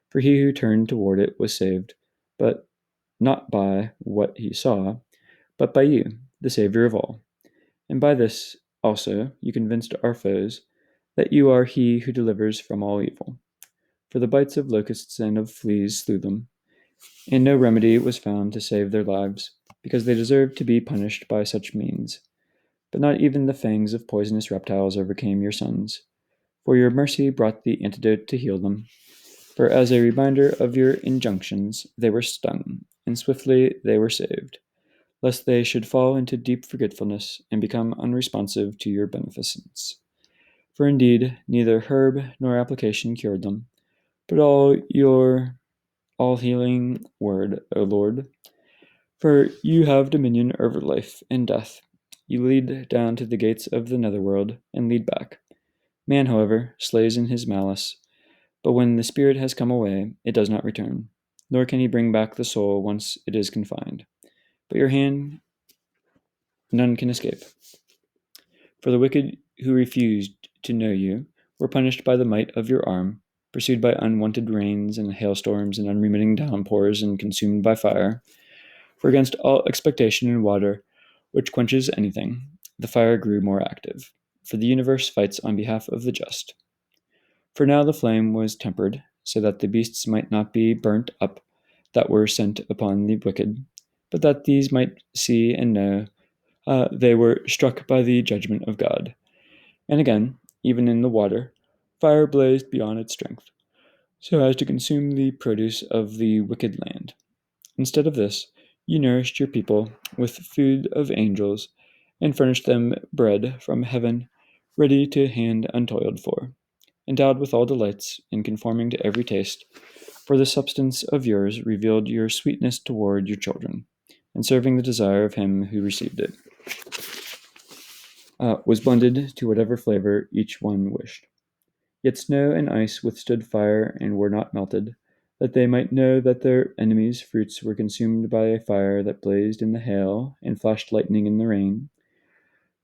for he who turned toward it was saved, but not by what he saw, but by you, the Savior of all. And by this also you convinced our foes that you are he who delivers from all evil. For the bites of locusts and of fleas slew them, and no remedy was found to save their lives, because they deserved to be punished by such means. But not even the fangs of poisonous reptiles overcame your sons, for your mercy brought the antidote to heal them. For as a reminder of your injunctions, they were stung, and swiftly they were saved, lest they should fall into deep forgetfulness and become unresponsive to your beneficence. For indeed, neither herb nor application cured them, but your all-healing word, O Lord. For you have dominion over life and death. You lead down to the gates of the netherworld and lead back. Man, however, slays in his malice, but when the spirit has come away, it does not return, nor can he bring back the soul once it is confined. But your hand none can escape. For the wicked who refused to know you were punished by the might of your arm, pursued by unwonted rains and hailstorms and unremitting downpours, and consumed by fire. For against all expectation in water, which quenches anything, the fire grew more active. For the universe fights on behalf of the just. For now the flame was tempered, so that the beasts might not be burnt up that were sent upon the wicked, but that these might see and know they were struck by the judgment of God. And again, even in the water, fire blazed beyond its strength, so as to consume the produce of the wicked land. Instead of this, you nourished your people with food of angels, and furnished them bread from heaven, ready to hand untoiled for, endowed with all delights, and conforming to every taste. For the substance of yours revealed your sweetness toward your children, and serving the desire of him who received it, was blended to whatever flavor each one wished. Yet snow and ice withstood fire and were not melted, that they might know that their enemies' fruits were consumed by a fire that blazed in the hail and flashed lightning in the rain.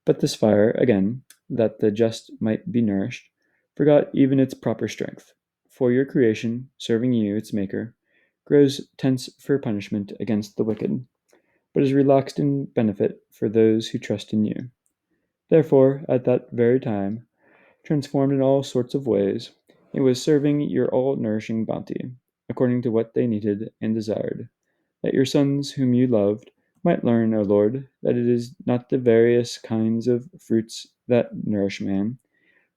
But this fire, again, that the just might be nourished, forgot even its proper strength. For your creation, serving you, its maker, grows tense for punishment against the wicked, but is relaxed in benefit for those who trust in you. Therefore, at that very time, transformed in all sorts of ways, it was serving your all-nourishing bounty, according to what they needed and desired, that your sons whom you loved might learn, O Lord, that it is not the various kinds of fruits that nourish man,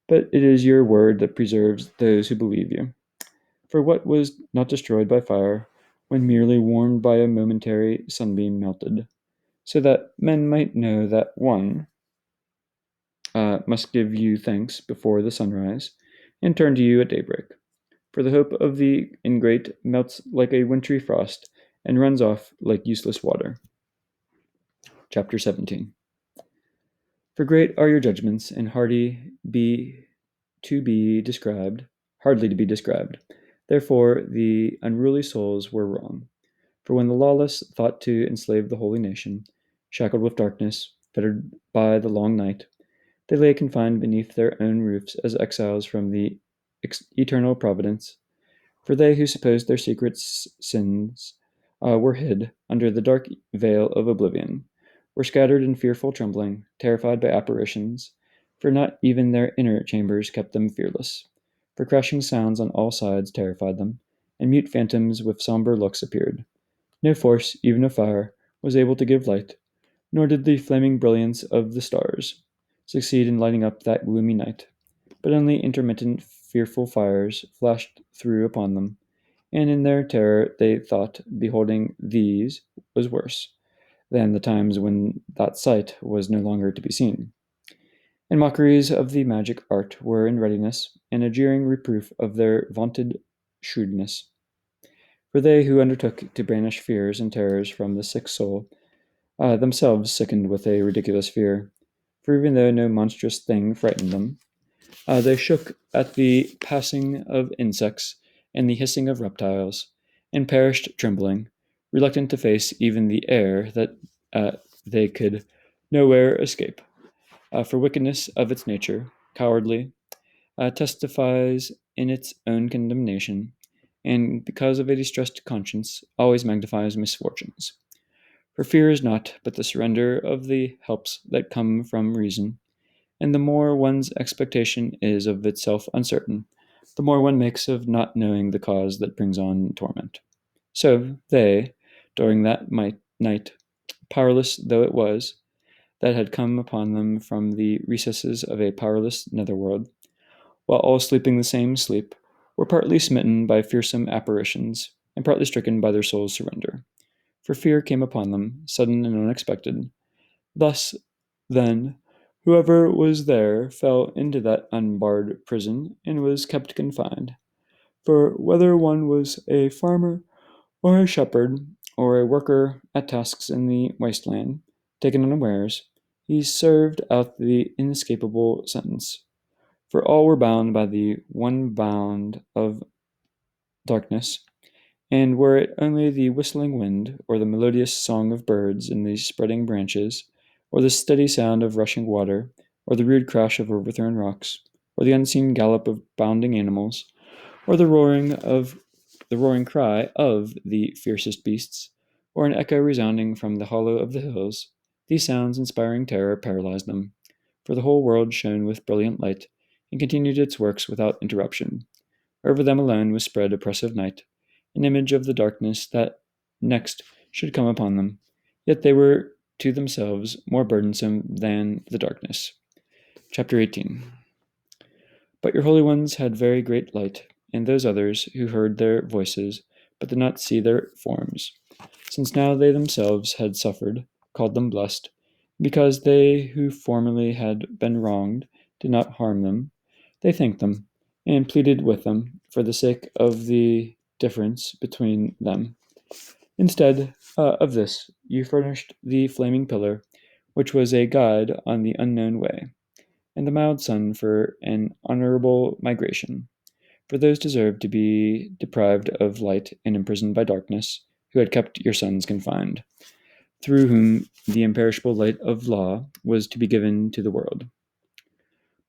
but it is your word that preserves those who believe you. For what was not destroyed by fire, when merely warmed by a momentary sunbeam melted, so that men might know that one must give you thanks before the sunrise, and turn to you at daybreak. For the hope of the ingrate melts like a wintry frost, and runs off like useless water. Chapter 17. For great are your judgments, and hardly to be described. Therefore the unruly souls were wrong. For when the lawless thought to enslave the holy nation, shackled with darkness, fettered by the long night, they lay confined beneath their own roofs as exiles from the eternal providence. For they who supposed their secret sins were hid under the dark veil of oblivion were scattered in fearful trembling, terrified by apparitions, for not even their inner chambers kept them fearless. For crashing sounds on all sides terrified them, and mute phantoms with somber looks appeared. No force, even of fire, was able to give light, nor did the flaming brilliance of the stars succeed in lighting up that gloomy night, but only intermittent fearful fires flashed through upon them, and in their terror they thought beholding these was worse than the times when that sight was no longer to be seen. And mockeries of the magic art were in readiness, and a jeering reproof of their vaunted shrewdness. For they who undertook to banish fears and terrors from the sick soul themselves sickened with a ridiculous fear. For even though no monstrous thing frightened them, they shook at the passing of insects and the hissing of reptiles, and perished trembling, reluctant to face even the air that uh, they could nowhere escape. For wickedness of its nature, cowardly, testifies in its own condemnation, and because of a distressed conscience, always magnifies misfortunes. For fear is naught but the surrender of the helps that come from reason, and the more one's expectation is of itself uncertain, the more one makes of not knowing the cause that brings on torment. So they, during that night, powerless though it was, that had come upon them from the recesses of a powerless netherworld, while all sleeping the same sleep, were partly smitten by fearsome apparitions, and partly stricken by their souls' surrender. For fear came upon them, sudden and unexpected. Thus, then, whoever was there fell into that unbarred prison and was kept confined. For whether one was a farmer or a shepherd or a worker at tasks in the waste land, taken unawares, he served out the inescapable sentence. For all were bound by the one bond of darkness, and were it only the whistling wind, or the melodious song of birds in the spreading branches, or the steady sound of rushing water, or the rude crash of overthrown rocks, or the unseen gallop of bounding animals, or the roaring cry of the fiercest beasts, or an echo resounding from the hollow of the hills, these sounds inspiring terror paralyzed them, for the whole world shone with brilliant light, and continued its works without interruption. Over them alone was spread oppressive night, an image of the darkness that next should come upon them. Yet they were to themselves more burdensome than the darkness. Chapter 18. But your holy ones had very great light, and those others who heard their voices, but did not see their forms, since now they themselves had suffered, called them blessed, because they who formerly had been wronged did not harm them. They thanked them, and pleaded with them for the sake of the difference between them. Instead of this, you furnished the flaming pillar, which was a guide on the unknown way, and the mild sun for an honorable migration. For those deserved to be deprived of light and imprisoned by darkness, who had kept your sons confined, through whom the imperishable light of law was to be given to the world.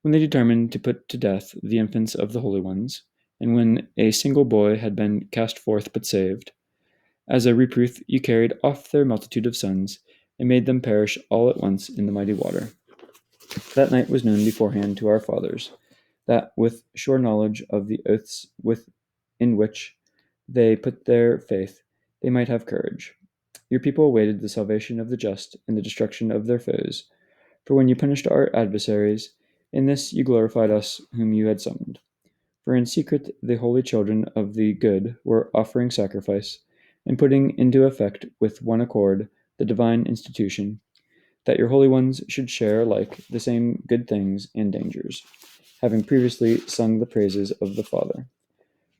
When they determined to put to death the infants of the holy ones, and when a single boy had been cast forth but saved, as a reproof you carried off their multitude of sons, and made them perish all at once in the mighty water. That night was known beforehand to our fathers, that with sure knowledge of the oaths in which they put their faith, they might have courage. Your people awaited the salvation of the just and the destruction of their foes. For when you punished our adversaries, in this you glorified us whom you had summoned. For in secret the holy children of the good were offering sacrifice, and putting into effect with one accord the divine institution, that your holy ones should share alike the same good things and dangers, having previously sung the praises of the Father.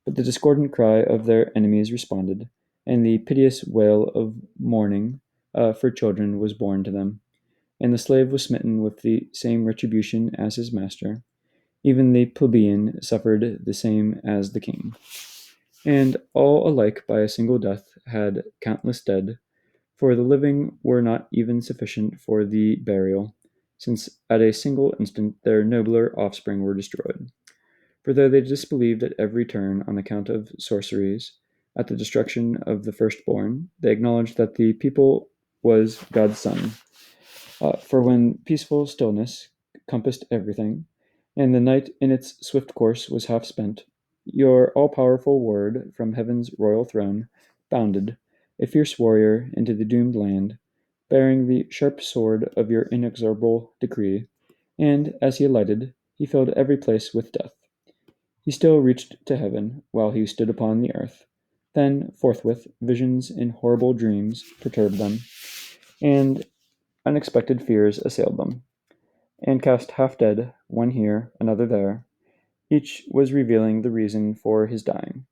But the discordant cry of their enemies responded, and the piteous wail of mourning for children was borne to them, and the slave was smitten with the same retribution as his master. Even the plebeian suffered the same as the king. And all alike by a single death had countless dead, for the living were not even sufficient for the burial, since at a single instant their nobler offspring were destroyed. For though they disbelieved at every turn on account of sorceries, at the destruction of the firstborn, they acknowledged that the people was God's son. For when peaceful stillness compassed everything, and the night in its swift course was half spent, your all powerful word from heaven's royal throne bounded, a fierce warrior, into the doomed land, bearing the sharp sword of your inexorable decree, and as he alighted, he filled every place with death. He still reached to heaven while he stood upon the earth. Then, forthwith, visions and horrible dreams perturbed them, and unexpected fears assailed them, and cast half dead, one here, another there. Each was revealing the reason for his dying.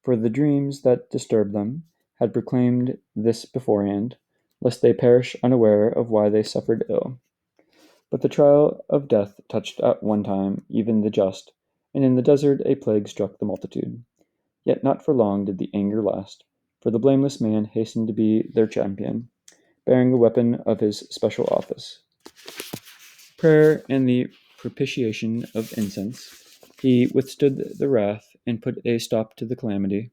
For the dreams that disturbed them had proclaimed this beforehand, lest they perish unaware of why they suffered ill. But the trial of death touched at one time even the just, and in the desert a plague struck the multitude. Yet not for long did the anger last, for the blameless man hastened to be their champion, bearing the weapon of his special office, prayer and the propitiation of incense. He withstood the wrath and put a stop to the calamity,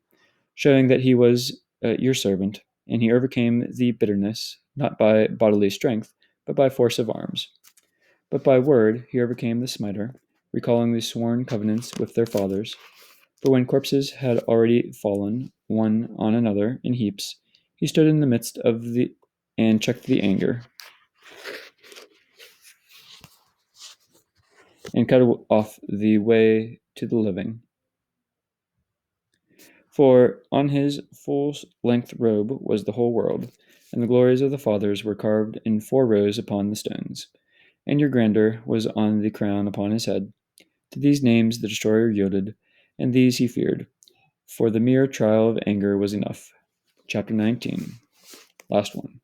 showing that he was your servant, and he overcame the bitterness, not by bodily strength, but by force of arms. But by word he overcame the smiter, recalling the sworn covenants with their fathers. For when corpses had already fallen, one on another, in heaps, he stood in the midst of the and checked the anger, and cut off the way to the living. For on his full length robe was the whole world, and the glories of the fathers were carved in 4 rows upon the stones, and your grandeur was on the crown upon his head. To these names the destroyer yielded, and these he feared, for the mere trial of anger was enough. Chapter 19. Last one.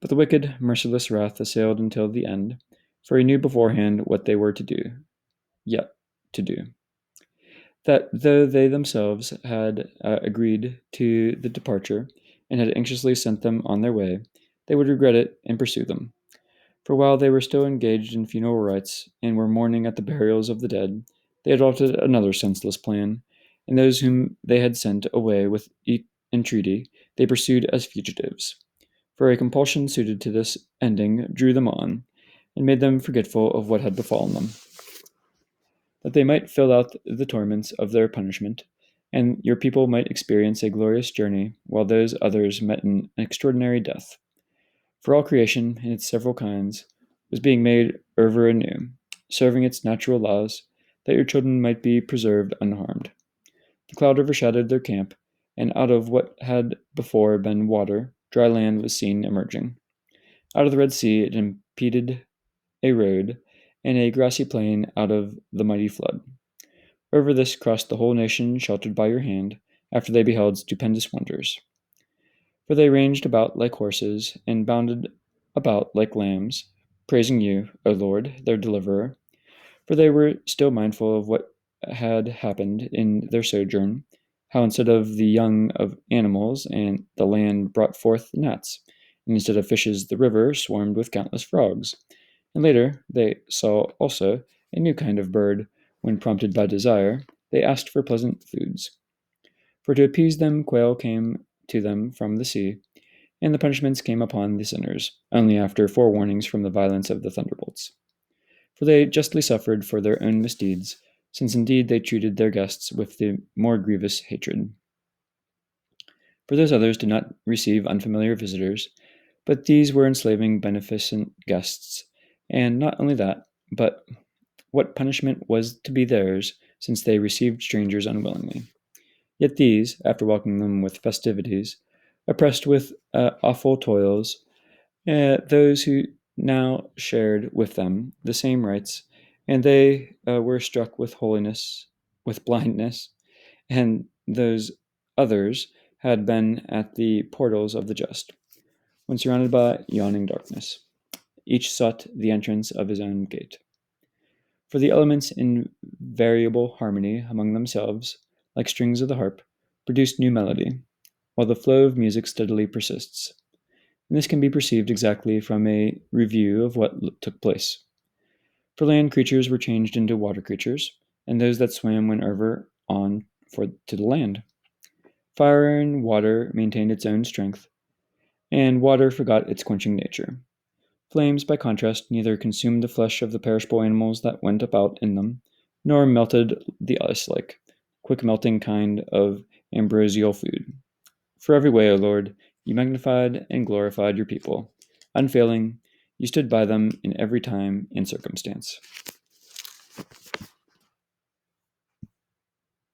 But the wicked, merciless wrath assailed until the end, for he knew beforehand what they were to do, yet to do. That though they themselves had agreed to the departure, and had anxiously sent them on their way, they would regret it and pursue them. For while they were still engaged in funeral rites, and were mourning at the burials of the dead, they adopted another senseless plan, and those whom they had sent away with entreaty they pursued as fugitives. For a compulsion suited to this ending drew them on, and made them forgetful of what had befallen them, that they might fill out the torments of their punishment, and your people might experience a glorious journey, while those others met an extraordinary death. For all creation, in its several kinds, was being made ever anew, serving its natural laws, that your children might be preserved unharmed. The cloud overshadowed their camp, and out of what had before been water, dry land was seen emerging. Out of the Red Sea it impeded a road, and a grassy plain out of the mighty flood. Over this crossed the whole nation sheltered by your hand, after they beheld stupendous wonders. For they ranged about like horses, and bounded about like lambs, praising you, O Lord, their deliverer. For they were still mindful of what had happened in their sojourn, how instead of the young of animals and the land brought forth gnats, and instead of fishes the river swarmed with countless frogs. And later they saw also a new kind of bird. When prompted by desire, they asked for pleasant foods. For to appease them, quail came to them from the sea, and the punishments came upon the sinners, only after forewarnings from the violence of the thunderbolts. For they justly suffered for their own misdeeds, since indeed they treated their guests with the more grievous hatred. For those others did not receive unfamiliar visitors, but these were enslaving beneficent guests, and not only that, but what punishment was to be theirs, since they received strangers unwillingly. Yet these, after welcoming them with festivities, oppressed with awful toils those who now shared with them the same rights, and they were struck with holiness, with blindness, and those others had been at the portals of the just, when surrounded by yawning darkness. Each sought the entrance of his own gate. For the elements in variable harmony among themselves, like strings of the harp, produced new melody, while the flow of music steadily persists. And this can be perceived exactly from a review of what took place. For land creatures were changed into water creatures, and those that swam went over on to the land. Fire and water maintained its own strength, and water forgot its quenching nature. Flames, by contrast, neither consumed the flesh of the perishable animals that went about in them, nor melted the ice-like, quick-melting kind of ambrosial food. For every way, O Lord, you magnified and glorified your people. Unfailing, you stood by them in every time and circumstance.